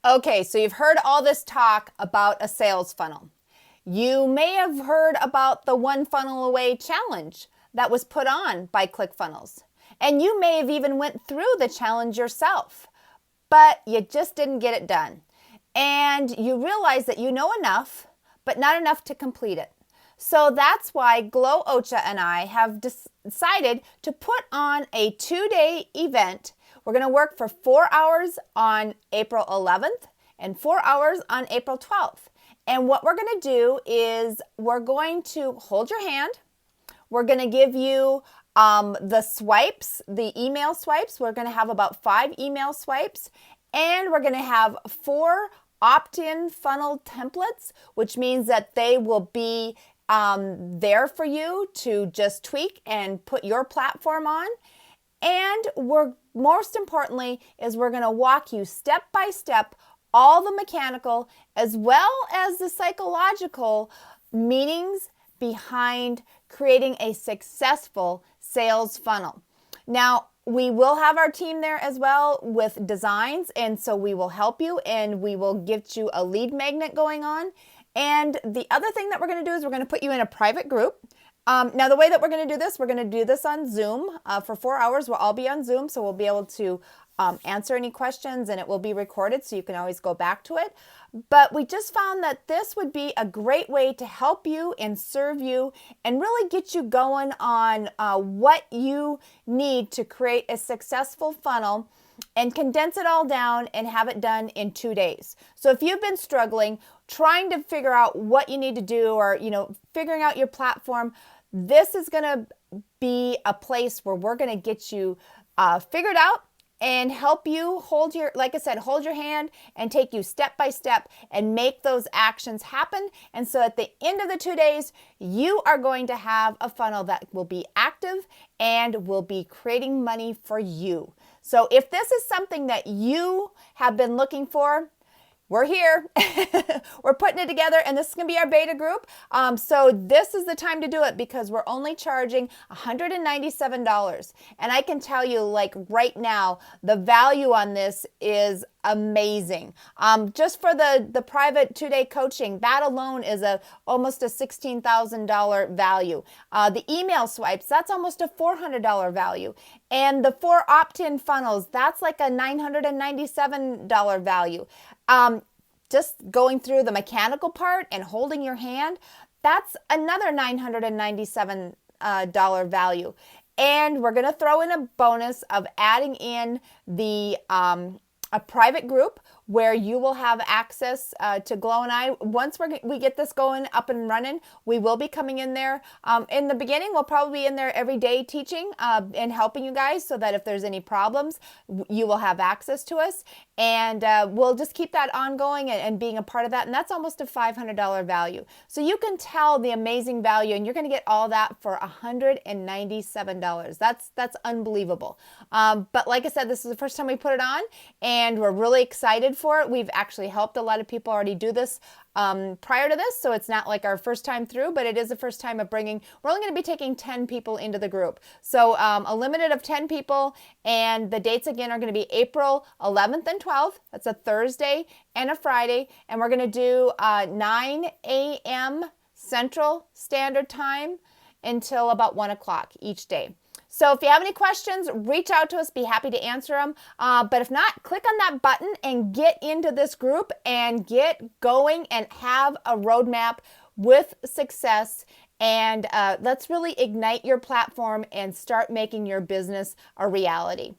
Okay, so you've heard all this talk about a sales funnel. You may have heard about the One Funnel Away challenge that was put on by ClickFunnels. And you may have even went through the challenge yourself, but you just didn't get it done. And you realize that you know enough, but not enough to complete it. So that's why Glow Ocha and I have decided to put on a 2-day event. We're going to work for 4 hours on April 11th and 4 hours on April 12th. And what we're going to do is we're going to hold your hand. We're going to give you the swipes, the email swipes. We're going to have about 5 email swipes. And we're going to have 4 opt-in funnel templates, which means that they will be there for you to just tweak and put your platform on. And most importantly is we're going to walk you step by step all the mechanical as well as the psychological meanings behind creating a successful sales funnel. Now, we will have our team there as well with designs, and so we will help you and we will get you a lead magnet going on. And the other thing that we're going to do is we're going to put you in a private group. Now, the way that we're going to do this, we're going to do this on Zoom for 4 hours. We'll all be on Zoom, so we'll be able to answer any questions, and it will be recorded, so you can always go back to it. But we just found that this would be a great way to help you and serve you and really get you going on what you need to create a successful funnel and condense it all down and have it done in 2 days. So if you've been struggling, trying to figure out what you need to do or, figuring out your platform, this is going to be a place where we're going to get you figured out and help you hold your hand and take you step by step and make those actions happen. And so at the end of the 2 days, you are going to have a funnel that will be active and will be creating money for you. So if this is something that you have been looking for, we're here. We're putting it together, and this is going to be our beta group. So this is the time to do it because we're only charging $197. And I can tell you, right now, the value on this is amazing. Just for the private 2-day coaching, that alone is almost a $16,000 value. The email swipes, that's almost a $400 value. And the 4 opt-in funnels, that's like a $997 value. Just going through the mechanical part and holding your hand, that's another $997 value. And we're going to throw in a bonus of adding in the a private group where you will have access to Glow and I. Once we get this going up and running, we will be coming in there. In the beginning, we'll probably be in there every day teaching and helping you guys so that if there's any problems, you will have access to us. And we'll just keep that ongoing and being a part of that. And that's almost a $500 value. So you can tell the amazing value, and you're going to get all that for $197. That's unbelievable. But like I said, this is the first time we put it on, and we're really excited for it. We've actually helped a lot of people already do this prior to this, so it's not like our first time through, but it is the first time of we're only going to be taking 10 people into the group. So a limited of 10 people, and the dates again are going to be April 11th and 12th. That's a Thursday and a Friday, and we're going to do 9 a.m. Central Standard Time until about 1 o'clock each day. So if you have any questions, reach out to us. Be happy to answer them. But if not, click on that button and get into this group and get going and have a roadmap with success. And let's really ignite your platform and start making your business a reality.